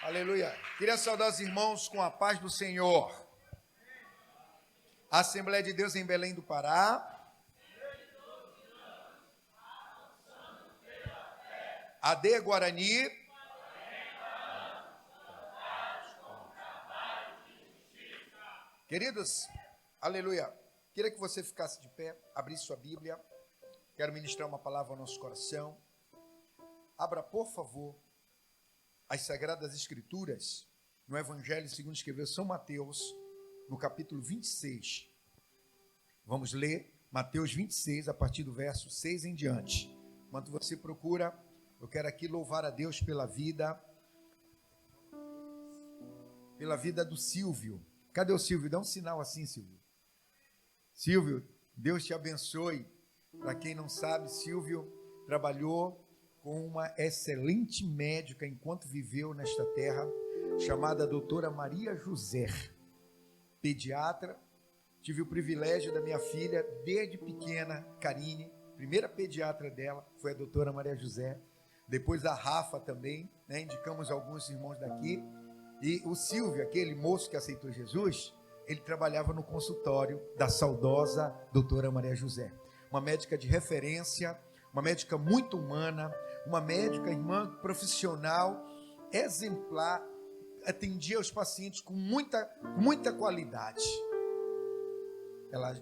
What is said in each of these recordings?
Aleluia. Queria saudar os irmãos com a paz do Senhor. A Assembleia de Deus em Belém do Pará. AD Guarani. Queridos, aleluia. Queria que você ficasse de pé, abrisse sua Bíblia. Quero ministrar uma palavra ao nosso coração. Abra, por favor, as Sagradas Escrituras no Evangelho segundo escreveu São Mateus, no capítulo 26. Vamos ler Mateus 26, a partir do verso 6 em diante. Enquanto você procura, eu quero aqui louvar a Deus pela vida do Silvio. Cadê o Silvio? Dá um sinal assim, Silvio. Silvio, Deus te abençoe. Para quem não sabe, Silvio trabalhou com uma excelente médica enquanto viveu nesta terra, chamada doutora Maria José, pediatra. Tive o privilégio da minha filha, desde pequena, Karine, primeira pediatra dela foi a doutora Maria José. Depois a Rafa também, né? Indicamos alguns irmãos daqui. E o Silvio, aquele moço que aceitou Jesus, ele trabalhava no consultório da saudosa doutora Maria José. Uma médica de referência, uma médica muito humana, uma médica, irmã, profissional, exemplar, atendia os pacientes com muita qualidade. Ela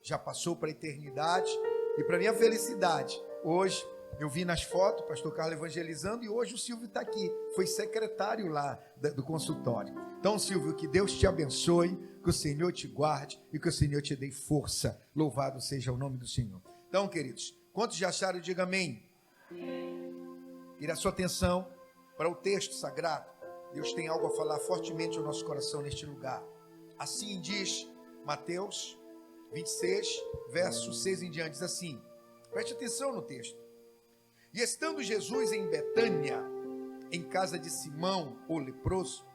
já passou para a eternidade e para minha felicidade, hoje eu vi nas fotos o pastor Carlos evangelizando e hoje o Silvio está aqui, foi secretário lá do consultório. Então, Silvio, que Deus te abençoe, que o Senhor te guarde e que o Senhor te dê força. Louvado seja o nome do Senhor. Então, queridos, quantos já acharam, diga amém. Queria a sua atenção para o texto sagrado. Deus tem algo a falar fortemente ao nosso coração neste lugar. Assim diz Mateus 26, verso 6 em diante, diz assim, preste atenção no texto. E estando Jesus em Betânia, em casa de Simão, o leproso,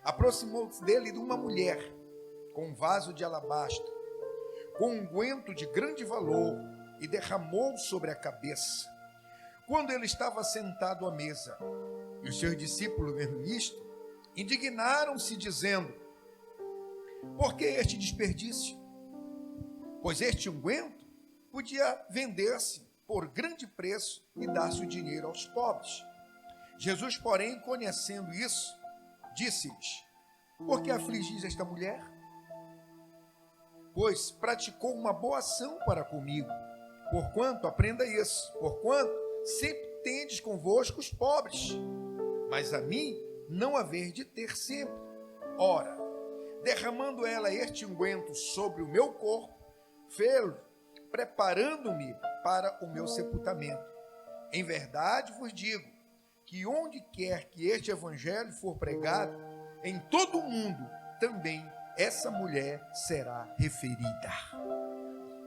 aproximou-se dele de uma mulher, com um vaso de alabastro, com um unguento de grande valor, e derramou sobre a cabeça. Quando ele estava sentado à mesa, e os seus discípulos, vendo isto, indignaram-se, dizendo, por que este desperdício? Pois este unguento podia vender-se por grande preço e dar-se o dinheiro aos pobres. Jesus, porém, conhecendo isso, disse-lhes, por que afligis esta mulher? Pois praticou uma boa ação para comigo. Porquanto, aprenda isso, porquanto sempre tendes convosco os pobres, mas a mim não haver de ter sempre. Ora, derramando ela este unguento sobre o meu corpo, fê-lo, preparando-me para o meu sepultamento. Em verdade vos digo, que onde quer que este evangelho for pregado, em todo o mundo também essa mulher será referida.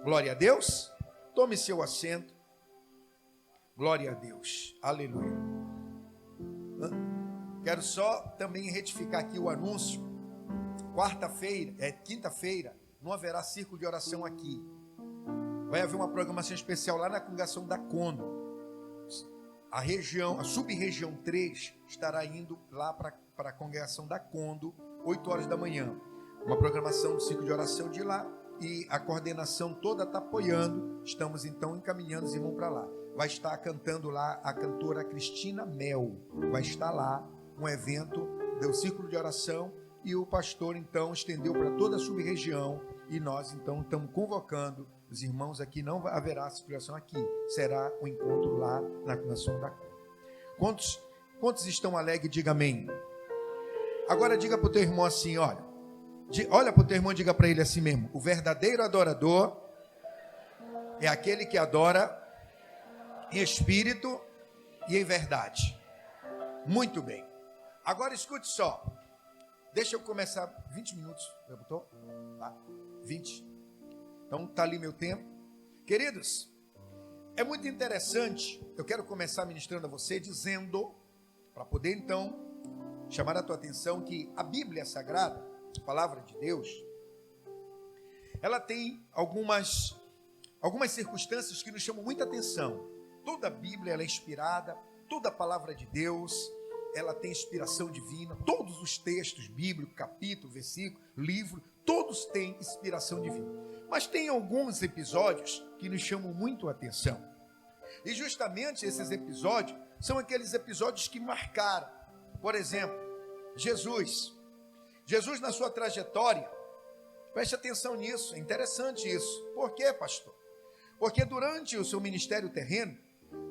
Glória a Deus. Tome seu assento. Glória a Deus. Aleluia. Quero só também retificar aqui o anúncio. Quinta-feira, não haverá círculo de oração aqui. Vai haver uma programação especial lá na congregação da Condo. A sub-região 3 estará indo lá para a congregação da Condo, 8 horas da manhã. Uma programação do ciclo de oração de lá e a coordenação toda está apoiando. Estamos então encaminhando os irmãos para lá. Vai estar cantando lá a cantora Cristina Mel. Vai estar lá um evento do ciclo de oração e o pastor então estendeu para toda a sub-região e nós então estamos convocando os irmãos aqui. Não haverá circulação aqui, será o encontro lá na congregação da Condo. Quantos estão alegres? Diga amém. Agora diga para o teu irmão assim, olha para o teu irmão e diga para ele assim mesmo, o verdadeiro adorador é aquele que adora em espírito e em verdade. Muito bem. Agora escute só. Deixa eu começar 20 minutos. Já botou? Tá? 20. Então está ali meu tempo. Queridos, é muito interessante. Eu quero começar ministrando a você dizendo, para poder então chamar a tua atenção, que a Bíblia Sagrada, a palavra de Deus, ela tem algumas circunstâncias que nos chamam muita atenção. Toda a Bíblia ela é inspirada, toda a palavra de Deus, ela tem inspiração divina. Todos os textos bíblicos, capítulo, versículo, livro, todos têm inspiração divina. Mas tem alguns episódios que nos chamam muito a atenção. E justamente esses episódios são aqueles episódios que marcaram. Por exemplo, Jesus na sua trajetória, preste atenção nisso, é interessante isso. Por quê, pastor? Porque durante o seu ministério terreno,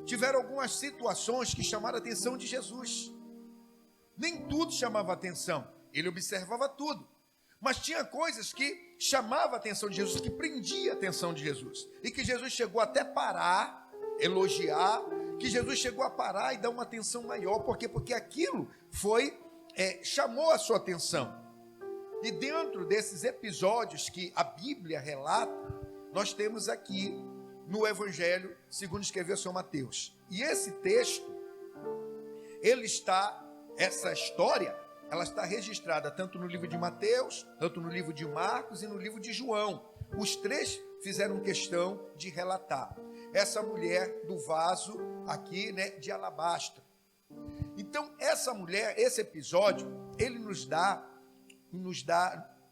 tiveram algumas situações que chamaram a atenção de Jesus. Nem tudo chamava a atenção, ele observava tudo. Mas tinha coisas que chamavam a atenção de Jesus, que prendia a atenção de Jesus. E que Jesus chegou até parar, elogiar, que Jesus chegou a parar e dar uma atenção maior. Por quê? Porque aquilo chamou a sua atenção. E dentro desses episódios que a Bíblia relata, nós temos aqui no Evangelho segundo escreveu São Mateus. E esse texto, essa história, ela está registrada tanto no livro de Mateus, tanto no livro de Marcos e no livro de João. Os três fizeram questão de relatar essa mulher do vaso aqui, de alabastro. Então, essa mulher, esse episódio, ele nos dá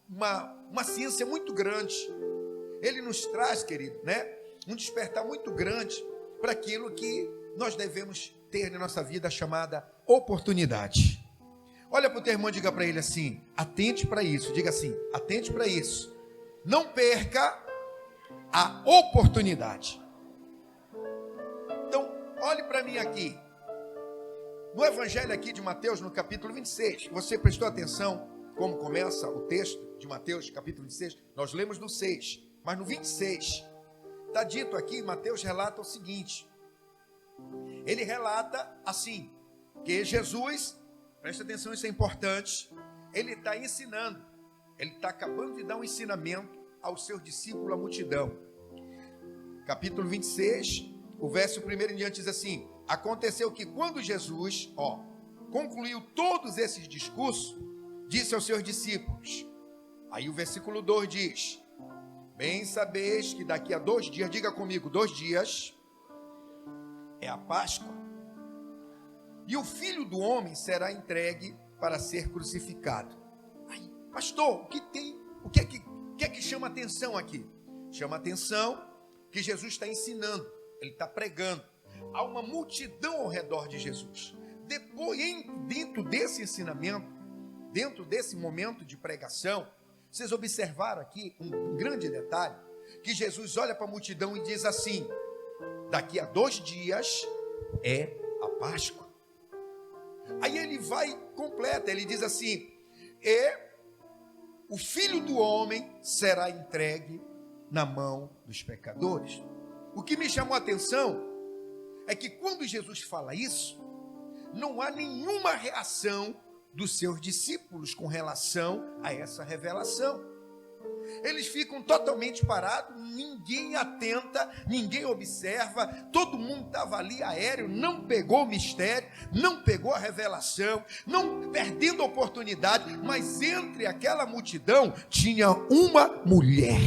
uma ciência muito grande. Ele nos traz, querido, um despertar muito grande para aquilo que nós devemos ter na nossa vida, chamada oportunidade. Olha para o teu irmão e diga para ele assim: atente para isso. Diga assim: atente para isso. Não perca a oportunidade. Então, olhe para mim aqui. No Evangelho aqui de Mateus, no capítulo 26, você prestou atenção como começa o texto de Mateus, capítulo 26? Nós lemos no 6, mas no 26, está dito aqui, Mateus relata o seguinte. Ele relata assim, que Jesus, presta atenção, isso é importante, ele está ensinando, ele está acabando de dar um ensinamento aos seus discípulos, à multidão. Capítulo 26, o verso 1 em diante diz assim: aconteceu que quando Jesus, concluiu todos esses discursos, disse aos seus discípulos, aí o versículo 2 diz: bem sabeis que daqui a 2 dias, diga comigo, 2 dias, é a Páscoa, e o Filho do Homem será entregue para ser crucificado. Aí, pastor, o que é que chama atenção aqui? Chama atenção que Jesus está ensinando, ele está pregando, há uma multidão ao redor de Jesus. Depois, dentro desse ensinamento, dentro desse momento de pregação, vocês observaram aqui um grande detalhe, que Jesus olha para a multidão e diz assim: daqui a 2 dias é a Páscoa. Aí ele vai completa, ele diz assim: o Filho do Homem será entregue na mão dos pecadores. O que me chamou a atenção é que quando Jesus fala isso, não há nenhuma reação dos seus discípulos com relação a essa revelação. Eles ficam totalmente parados, ninguém atenta, ninguém observa, todo mundo estava ali aéreo, não pegou o mistério, não pegou a revelação, não perdendo a oportunidade, mas entre aquela multidão tinha uma mulher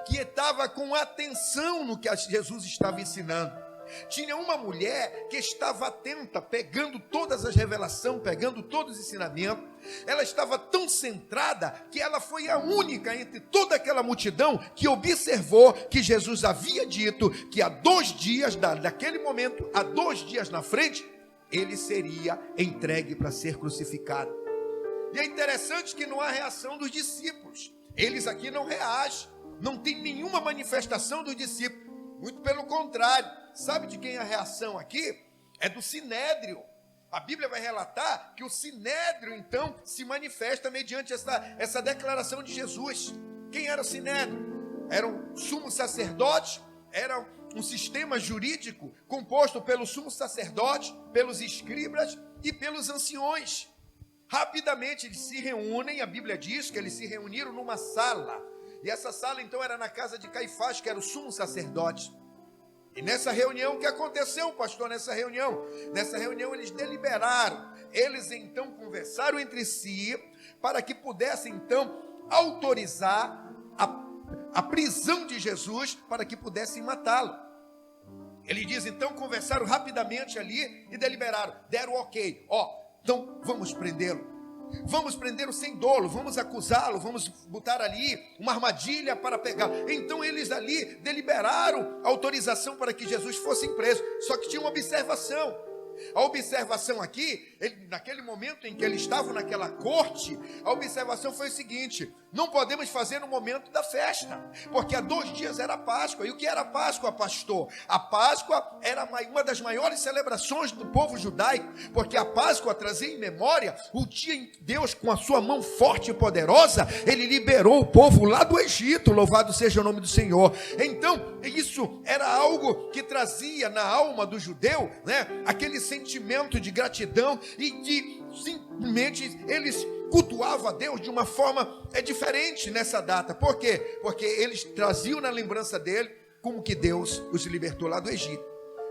que estava com atenção no que Jesus estava ensinando. Tinha uma mulher que estava atenta, pegando todas as revelações, pegando todos os ensinamentos. Ela estava tão centrada que ela foi a única entre toda aquela multidão que observou que Jesus havia dito que há 2 dias, daquele momento, há 2 dias na frente, ele seria entregue para ser crucificado. E é interessante que não há reação dos discípulos. Eles aqui não reagem, não tem nenhuma manifestação dos discípulos. Muito pelo contrário, sabe de quem é a reação aqui? É do Sinédrio. A Bíblia vai relatar que o Sinédrio, então, se manifesta mediante essa declaração de Jesus. Quem era o Sinédrio? Era um sumo sacerdote, era um sistema jurídico composto pelo sumo sacerdote, pelos escribas e pelos anciões. Rapidamente eles se reúnem, a Bíblia diz que eles se reuniram numa sala. E essa sala então era na casa de Caifás, que era o sumo sacerdote. E nessa reunião, o que aconteceu, pastor? Nessa reunião eles deliberaram. Eles então conversaram entre si para que pudessem então autorizar a prisão de Jesus, para que pudessem matá-lo. Ele diz, então conversaram rapidamente ali e deliberaram, deram ok. Então vamos prendê-lo. Vamos prendê-lo sem dolo, vamos acusá-lo, vamos botar ali uma armadilha para pegar. Então eles ali deliberaram a autorização para que Jesus fosse preso. Só que tinha uma observação. A observação aqui, naquele momento em que eles estavam naquela corte, a observação foi o seguinte: não podemos fazer no momento da festa, porque há 2 dias era a Páscoa. E o que era a Páscoa, pastor? A Páscoa era uma das maiores celebrações do povo judaico, porque a Páscoa trazia em memória o dia em que Deus, com a sua mão forte e poderosa, ele liberou o povo lá do Egito. Louvado seja o nome do Senhor. Então, isso era algo que trazia na alma do judeu, né, aquele sentimento de gratidão e de simplesmente eles cultuavam a Deus de uma forma diferente nessa data. Por quê? Porque eles traziam na lembrança dele como que Deus os libertou lá do Egito.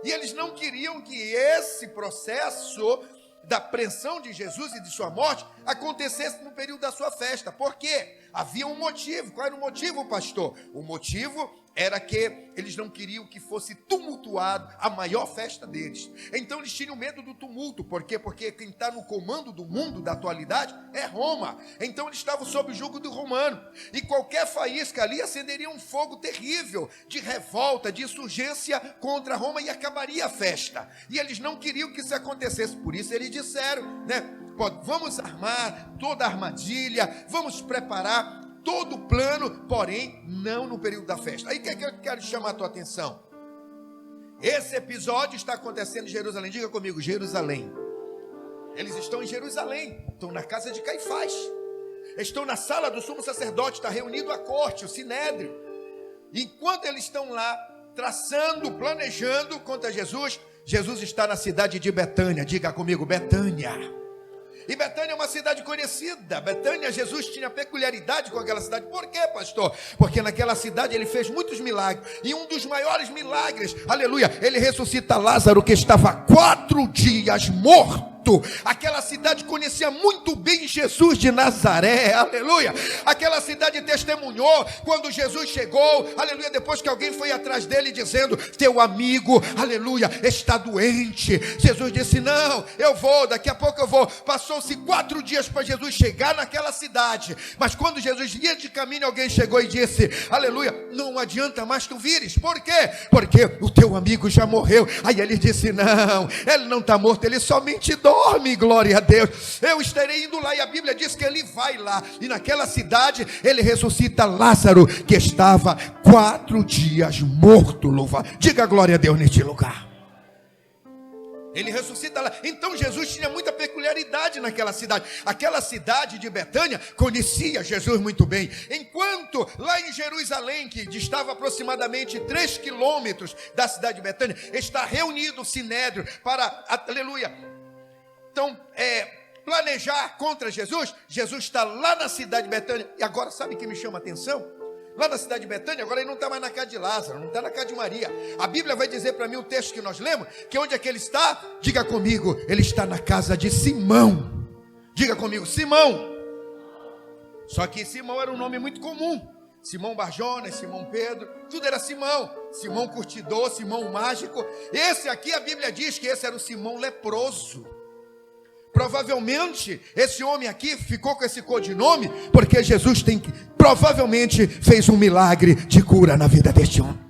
E eles não queriam que esse processo da apreensão de Jesus e de sua morte acontecesse no período da sua festa. Por quê? Havia um motivo. Qual era o motivo, pastor? O motivo era que eles não queriam que fosse tumultuado a maior festa deles. Então eles tinham medo do tumulto. Por quê? Porque quem está no comando do mundo da atualidade é Roma. Então eles estavam sob o jugo do romano. E qualquer faísca ali acenderia um fogo terrível de revolta, de insurgência contra Roma, e acabaria a festa. E eles não queriam que isso acontecesse. Por isso eles disseram, né? Vamos armar toda a armadilha, vamos preparar todo o plano, porém não no período da festa. Aí o que é que eu quero chamar a tua atenção? Esse episódio está acontecendo em Jerusalém. Diga comigo, Jerusalém. Eles estão em Jerusalém, estão na casa de Caifás, estão na sala do sumo sacerdote, está reunido a corte, o sinédrio. Enquanto eles estão lá traçando, planejando contra Jesus, Jesus está na cidade de Betânia. Diga comigo, Betânia. E Betânia é uma cidade conhecida. Betânia, Jesus tinha peculiaridade com aquela cidade. Por quê, pastor? Porque naquela cidade ele fez muitos milagres. E um dos maiores milagres, aleluia, ele ressuscita Lázaro, que estava 4 dias morto. Aquela cidade conhecia muito bem Jesus de Nazaré, aleluia. Aquela cidade testemunhou quando Jesus chegou, aleluia, depois que alguém foi atrás dele dizendo, teu amigo, aleluia, está doente. Jesus disse, não, eu vou, daqui a pouco eu vou. Passou-se 4 dias para Jesus chegar naquela cidade, mas quando Jesus ia de caminho, alguém chegou e disse, aleluia, não adianta mais tu vires. Por quê? Porque o teu amigo já morreu. Aí ele disse, não, ele não está morto, ele somente dorme. Glória a Deus. Eu estarei indo lá, e a Bíblia diz que ele vai lá, e naquela cidade ele ressuscita Lázaro, que estava 4 dias morto. Louva, diga glória a Deus neste lugar. Ele ressuscita lá. Então Jesus tinha muita peculiaridade naquela cidade. Aquela cidade de Betânia conhecia Jesus muito bem. Enquanto lá em Jerusalém, que distava aproximadamente 3 quilômetros da cidade de Betânia, está reunido o sinédrio para, aleluia, então, planejar contra Jesus. Jesus está lá na cidade de Betânia. E agora, sabe o que me chama a atenção? Lá na cidade de Betânia, agora ele não está mais na casa de Lázaro, não está na casa de Maria. A Bíblia vai dizer para mim, o texto que nós lemos, que onde é que ele está? Diga comigo, ele está na casa de Simão. Diga comigo, Simão. Só que Simão era um nome muito comum. Simão Barjonas, Simão Pedro, tudo era Simão. Simão curtidor, Simão mágico. Esse aqui, a Bíblia diz que esse era o Simão leproso. Provavelmente, esse homem aqui ficou com esse codinome porque Jesus provavelmente fez um milagre de cura na vida deste homem.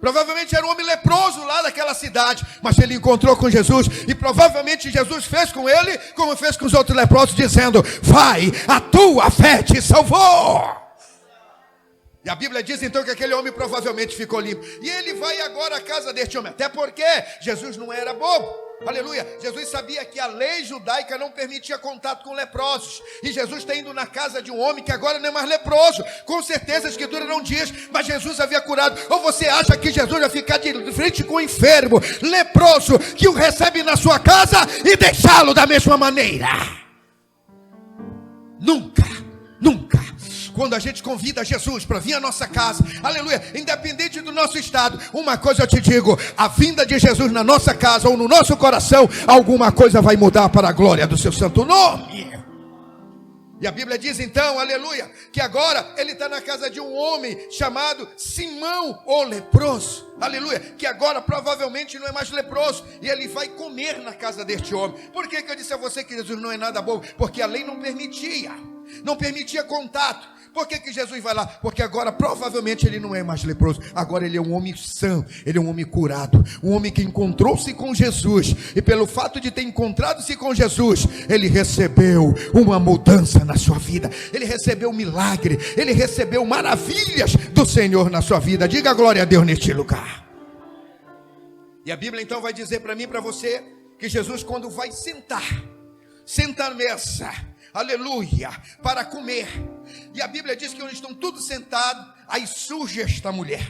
Provavelmente era um homem leproso lá daquela cidade, mas ele encontrou com Jesus, e provavelmente Jesus fez com ele como fez com os outros leprosos, dizendo, vai, a tua fé te salvou. E a Bíblia diz então que aquele homem provavelmente ficou limpo. E ele vai agora à casa deste homem, até porque Jesus não era bobo. Aleluia, Jesus sabia que a lei judaica não permitia contato com leprosos, e Jesus está indo na casa de um homem que agora não é mais leproso. Com certeza a escritura não diz, mas Jesus havia curado. Ou você acha que Jesus vai ficar de frente com o enfermo, leproso, que o recebe na sua casa e deixá-lo da mesma maneira? Nunca, nunca. Quando a gente convida Jesus para vir à nossa casa, aleluia, independente do nosso estado, uma coisa eu te digo, a vinda de Jesus na nossa casa ou no nosso coração, alguma coisa vai mudar para a glória do seu santo nome. E a Bíblia diz então, aleluia, que agora ele está na casa de um homem chamado Simão, o leproso, aleluia, que agora provavelmente não é mais leproso, e ele vai comer na casa deste homem. Por que eu disse a você que Jesus não é nada bobo? Porque a lei não permitia contato. Por que Jesus vai lá? Porque agora provavelmente ele não é mais leproso. Agora ele é um homem são, ele é um homem curado, um homem que encontrou-se com Jesus. E pelo fato de ter encontrado-se com Jesus, ele recebeu uma mudança na sua vida. Ele recebeu um milagre, ele recebeu maravilhas do Senhor na sua vida. Diga glória a Deus neste lugar. E a Bíblia então vai dizer para mim e para você que Jesus, quando vai sentar à mesa, aleluia, para comer, e a Bíblia diz que onde estão todos sentados, aí surge esta mulher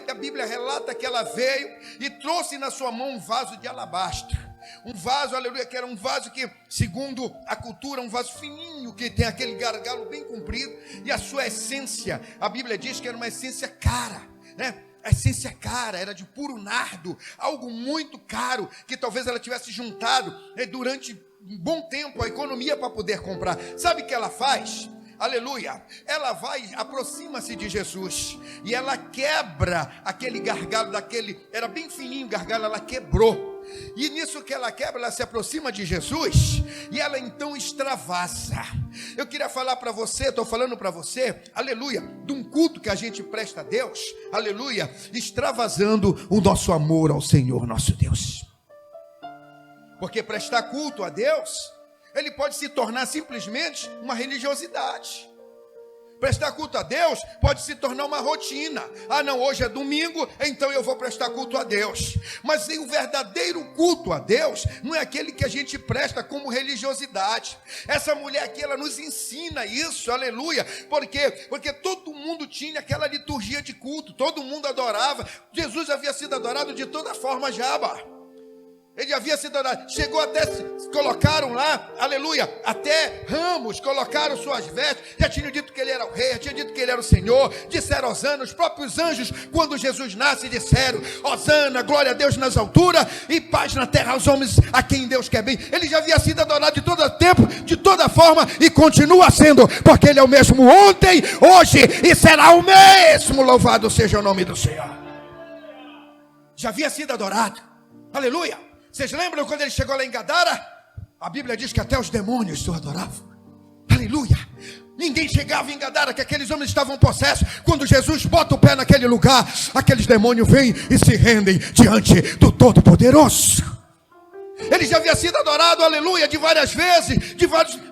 que a Bíblia relata que ela veio e trouxe na sua mão um vaso de alabastro, um vaso, aleluia, que era um vaso que, segundo a cultura, um vaso fininho, que tem aquele gargalo bem comprido, e a sua essência, a Bíblia diz que era uma essência cara, né? A essência cara, era de puro nardo, algo muito caro, que talvez ela tivesse juntado durante um bom tempo a economia para poder comprar. Sabe o que ela faz? Aleluia, ela vai, aproxima-se de Jesus, e ela quebra aquele gargalo, era bem fininho o gargalo, ela quebrou. E nisso que ela quebra, ela se aproxima de Jesus, e ela então extravasa. Eu queria falar para você, estou falando para você, aleluia, de um culto que a gente presta a Deus, aleluia, extravasando o nosso amor ao Senhor nosso Deus. Porque prestar culto a Deus, ele pode se tornar simplesmente uma religiosidade. Prestar culto a Deus pode se tornar uma rotina. Ah não, hoje é domingo, então eu vou prestar culto a Deus. Mas o verdadeiro culto a Deus não é aquele que a gente presta como religiosidade. Essa mulher aqui, ela nos ensina isso, aleluia. Por quê? Porque todo mundo tinha aquela liturgia de culto, todo mundo adorava. Jesus havia sido adorado de toda forma já, ele havia sido adorado, chegou até, colocaram lá, aleluia, até ramos, colocaram suas vestes, já tinham dito que ele era o rei, já tinham dito que ele era o Senhor, disseram Hosana, os próprios anjos, quando Jesus nasce, disseram, Hosana, glória a Deus nas alturas, e paz na terra aos homens a quem Deus quer bem. Ele já havia sido adorado de todo tempo, de toda forma, e continua sendo, porque ele é o mesmo ontem, hoje, e será o mesmo, louvado seja o nome do Senhor. Já havia sido adorado, aleluia. Vocês lembram quando ele chegou lá em Gadara? A Bíblia diz que até os demônios o adoravam. Aleluia. Ninguém chegava em Gadara, que aqueles homens estavam possessos. Quando Jesus bota o pé naquele lugar, aqueles demônios vêm e se rendem diante do Todo-Poderoso. Ele já havia sido adorado, aleluia, de várias vezes,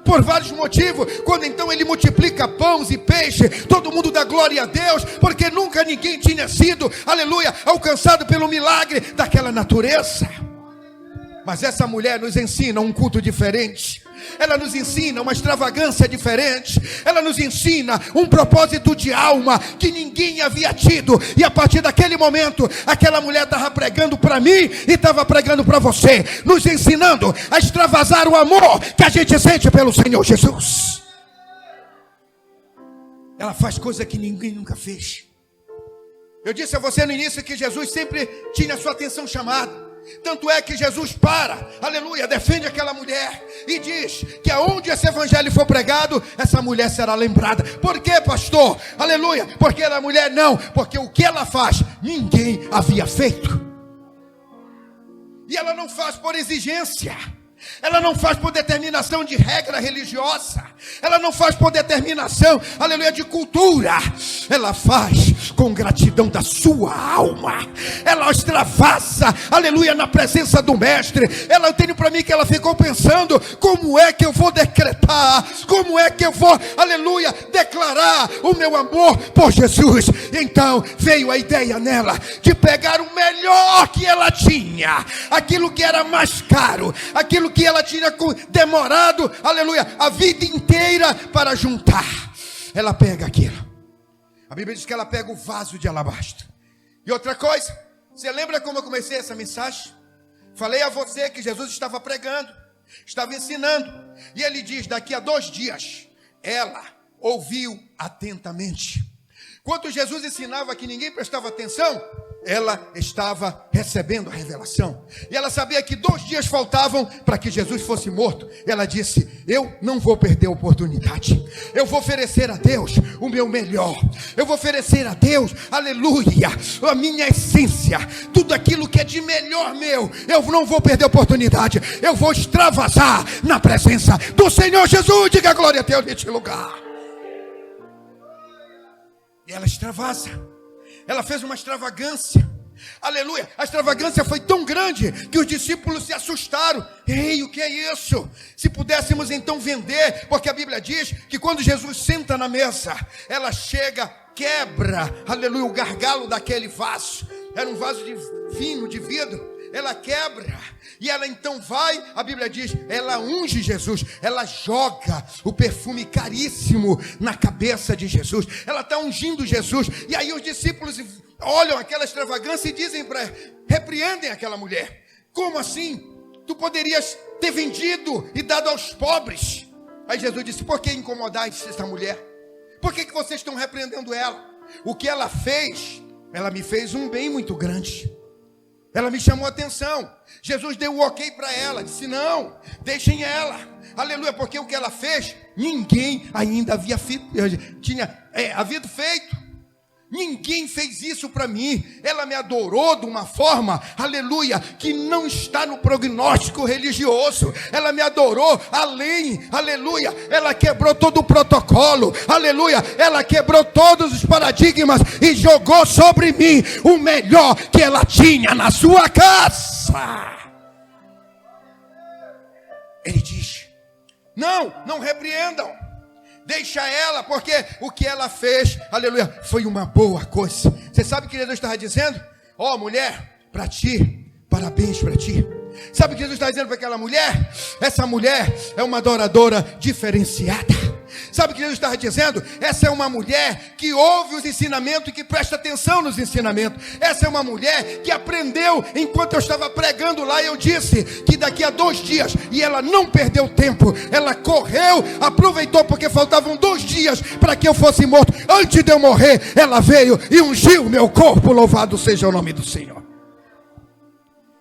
por vários motivos. Quando então ele multiplica pães e peixe, todo mundo dá glória a Deus, porque nunca ninguém tinha sido, aleluia, alcançado pelo milagre daquela natureza. Mas essa mulher nos ensina um culto diferente. Ela nos ensina uma extravagância diferente. Ela nos ensina um propósito de alma que ninguém havia tido. E a partir daquele momento, aquela mulher estava pregando para mim e estava pregando para você, nos ensinando a extravasar o amor que a gente sente pelo Senhor Jesus. Ela faz coisa que ninguém nunca fez. Eu disse a você no início que Jesus sempre tinha a sua atenção chamada. Tanto é que Jesus aleluia, defende aquela mulher e diz que aonde esse evangelho for pregado, essa mulher será lembrada. Por quê, pastor? Aleluia, porque a mulher não, porque o que ela faz, ninguém havia feito. E ela não faz por exigência, ela não faz por determinação de regra religiosa, ela não faz por determinação, aleluia, de cultura. Ela faz com gratidão da sua alma. Ela extravasa, aleluia, na presença do mestre. Eu tenho para mim que ela ficou pensando, como é que eu vou decretar, como é que eu vou, aleluia, declarar o meu amor por Jesus. Então veio a ideia nela de pegar o melhor que ela tinha, aquilo que era mais caro, aquilo que ela tinha demorado, aleluia, a vida inteira para juntar. Ela pega aquilo. A Bíblia diz que ela pega o vaso de alabastro. E outra coisa, você lembra como eu comecei essa mensagem? Falei a você que Jesus estava pregando, estava ensinando, e ele diz, daqui a 2 dias, ela ouviu atentamente. Quando Jesus ensinava que ninguém prestava atenção, ela estava recebendo a revelação. E ela sabia que 2 dias faltavam para que Jesus fosse morto. Ela disse: eu não vou perder a oportunidade. Eu vou oferecer a Deus o meu melhor. Eu vou oferecer a Deus, aleluia, a minha essência. Tudo aquilo que é de melhor meu. Eu não vou perder a oportunidade. Eu vou extravasar na presença do Senhor Jesus. Diga glória a Deus neste lugar. E ela extravasa. Ela fez uma extravagância, aleluia. A extravagância foi tão grande que os discípulos se assustaram. Ei, o que é isso? Se pudéssemos então vender, porque a Bíblia diz que quando Jesus senta na mesa, ela chega, quebra, aleluia, o gargalo daquele vaso. Era um vaso de vinho, de vidro. Ela quebra, e ela então vai, a Bíblia diz, ela unge Jesus, ela joga o perfume caríssimo na cabeça de Jesus, ela está ungindo Jesus, e aí os discípulos olham aquela extravagância e dizem repreendem aquela mulher. Como assim? Tu poderias ter vendido e dado aos pobres. Aí Jesus disse: por que incomodais essa mulher? Por que vocês estão repreendendo ela? O que ela fez, ela me fez um bem muito grande. Ela me chamou a atenção. Jesus deu o ok para ela. Disse: não, deixem ela. Aleluia, porque o que ela fez, ninguém ainda havia havido feito. Ninguém fez isso para mim. Ela me adorou de uma forma, aleluia, que não está no prognóstico religioso. Ela me adorou além, aleluia. Ela quebrou todo o protocolo, aleluia. Ela quebrou todos os paradigmas e jogou sobre mim o melhor que ela tinha na sua casa. Ele diz: não repreendam. Deixa ela, porque o que ela fez, aleluia, foi uma boa coisa. Você sabe o que Jesus estava dizendo? Ó, mulher, para ti, parabéns para ti. Sabe o que Jesus está dizendo para aquela mulher? Essa mulher é uma adoradora diferenciada. Sabe o que Jesus estava dizendo? Essa é uma mulher que ouve os ensinamentos e que presta atenção nos ensinamentos. Essa é uma mulher que aprendeu enquanto eu estava pregando lá. Eu disse que daqui a 2 dias, e ela não perdeu tempo. Ela correu, aproveitou porque faltavam 2 dias para que eu fosse morto. Antes de eu morrer, ela veio e ungiu o meu corpo. Louvado seja o nome do Senhor.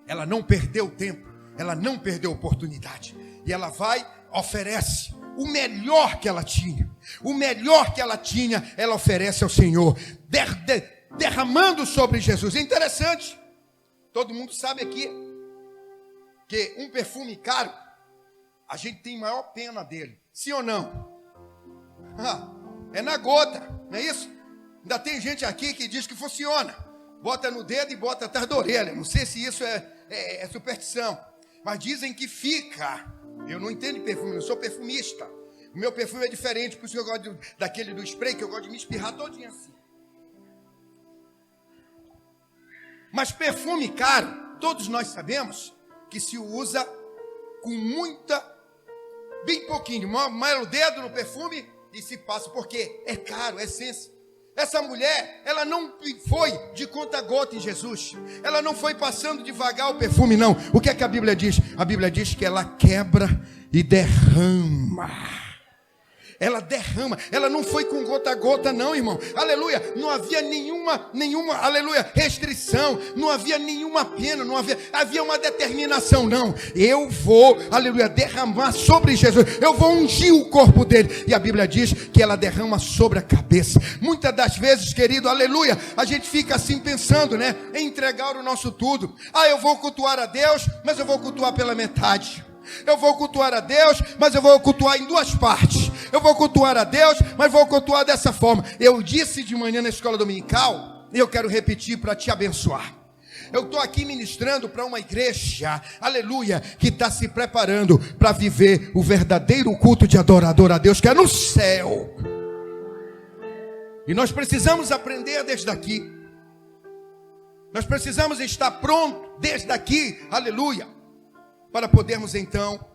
Ela não perdeu tempo, ela não perdeu oportunidade. E ela vai, oferece o melhor que ela tinha. O melhor que ela tinha, ela oferece ao Senhor, derramando sobre Jesus. É interessante, todo mundo sabe aqui que um perfume caro, a gente tem maior pena dele. Sim ou não? É na gota, não é isso? Ainda tem gente aqui que diz que funciona. Bota no dedo e bota atrás da orelha. Não sei se isso é superstição, mas dizem que fica. Eu não entendo de perfume, eu sou perfumista. O meu perfume é diferente, por isso que eu gosto daquele do spray, que eu gosto de me espirrar todinho assim. Mas perfume caro, todos nós sabemos que se usa com bem pouquinho, molha o dedo no perfume e se passa, porque é caro, é essência. Essa mulher, ela não foi de conta-gota em Jesus. Ela não foi passando devagar o perfume, não. O que é que a Bíblia diz? A Bíblia diz que ela quebra e derrama. Ela derrama, ela não foi com gota a gota não, irmão, aleluia, não havia nenhuma, aleluia, restrição, não havia nenhuma pena, havia uma determinação, não, eu vou, aleluia, derramar sobre Jesus, eu vou ungir o corpo dele, e a Bíblia diz que ela derrama sobre a cabeça. Muitas das vezes, querido, aleluia, a gente fica assim pensando, né, em entregar o nosso tudo. Eu vou cultuar a Deus, mas eu vou cultuar pela metade. Eu vou cultuar a Deus, mas eu vou cultuar em 2 partes. Eu vou cultuar a Deus, mas vou cultuar dessa forma. Eu disse de manhã na escola dominical, e eu quero repetir para te abençoar. Eu estou aqui ministrando para uma igreja, aleluia, que está se preparando para viver o verdadeiro culto de adorador a Deus, que é no céu. E nós precisamos aprender desde aqui. Nós precisamos estar prontos desde aqui, aleluia, para podermos então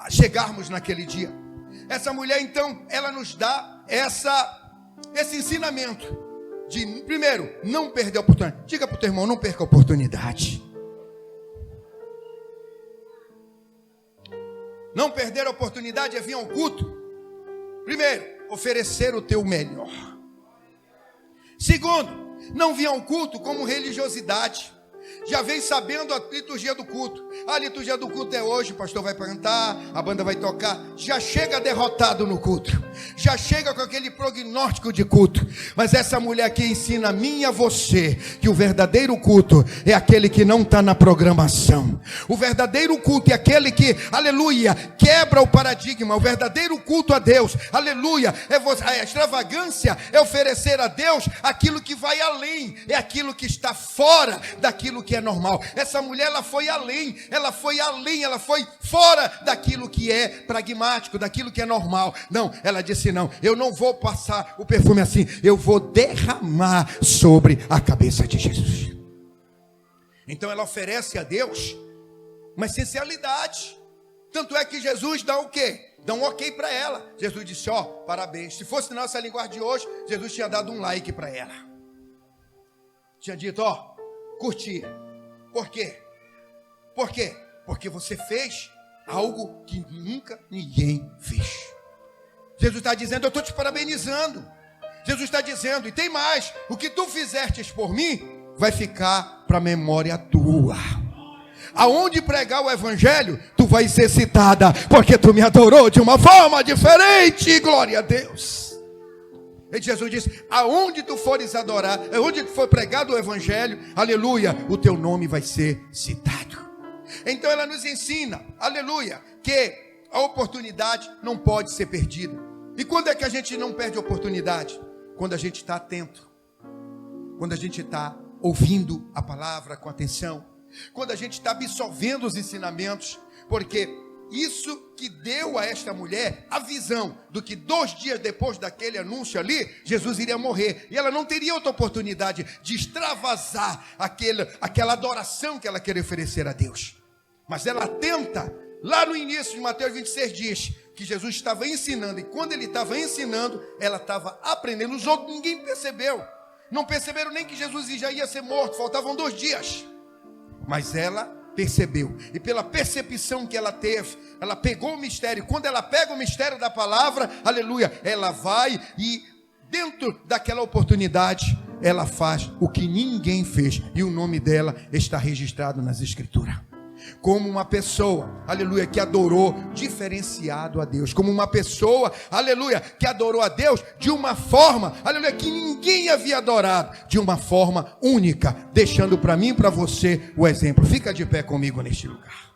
chegarmos naquele dia. Essa mulher então, ela nos dá esse ensinamento de, primeiro, não perder a oportunidade. Diga para o teu irmão, não perca a oportunidade. Não perder a oportunidade é vir ao culto. Primeiro, oferecer o teu melhor. Segundo, não vinha ao culto como religiosidade. Já vem sabendo a liturgia do culto. A liturgia do culto é hoje, o pastor vai cantar, a banda vai tocar. Já chega derrotado no culto, já chega com aquele prognóstico de culto. Mas essa mulher aqui ensina a mim e a você que o verdadeiro culto é aquele que não está na programação. O verdadeiro culto é aquele que, aleluia, quebra o paradigma. O verdadeiro culto a Deus, aleluia, a extravagância é oferecer a Deus aquilo que vai além, é aquilo que está fora daquilo que é normal. Essa mulher, ela foi além, ela foi fora daquilo que é pragmático, daquilo que é normal. Não, ela disse: não, eu não vou passar o perfume assim, eu vou derramar sobre a cabeça de Jesus. Então ela oferece a Deus uma essencialidade. Tanto é que Jesus dá o quê? Dá um ok para ela. Jesus disse: ó, parabéns. Se fosse nossa linguagem de hoje, Jesus tinha dado um like para ela. Tinha dito: ó, curti. Por quê? Por quê? Porque você fez algo que nunca ninguém fez. Jesus está dizendo: eu estou te parabenizando. Jesus está dizendo: e tem mais, o que tu fizestes por mim vai ficar para a memória tua. Aonde pregar o evangelho, tu vai ser citada, porque tu me adorou de uma forma diferente. Glória a Deus. E Jesus disse: aonde tu fores adorar, aonde tu for pregado o evangelho, aleluia, o teu nome vai ser citado. Então ela nos ensina, aleluia, que a oportunidade não pode ser perdida. E quando é que a gente não perde a oportunidade? Quando a gente está atento, quando a gente está ouvindo a palavra com atenção, quando a gente está absorvendo os ensinamentos, porque isso que deu a esta mulher a visão do que 2 dias depois daquele anúncio ali, Jesus iria morrer. E ela não teria outra oportunidade de extravasar aquela adoração que ela queria oferecer a Deus. Mas ela tenta, lá no início de Mateus 26 diz que Jesus estava ensinando. E quando ele estava ensinando, ela estava aprendendo. Os outros ninguém percebeu. Não perceberam nem que Jesus já ia ser morto. Faltavam 2 dias. Mas ela percebeu, e pela percepção que ela teve, ela pegou o mistério. Quando ela pega o mistério da palavra, aleluia, ela vai e dentro daquela oportunidade, ela faz o que ninguém fez, e o nome dela está registrado nas escrituras. Como uma pessoa, aleluia, que adorou diferenciado a Deus. Como uma pessoa, aleluia, que adorou a Deus de uma forma, aleluia, que ninguém havia adorado. De uma forma única, deixando para mim e para você o exemplo. Fica de pé comigo neste lugar.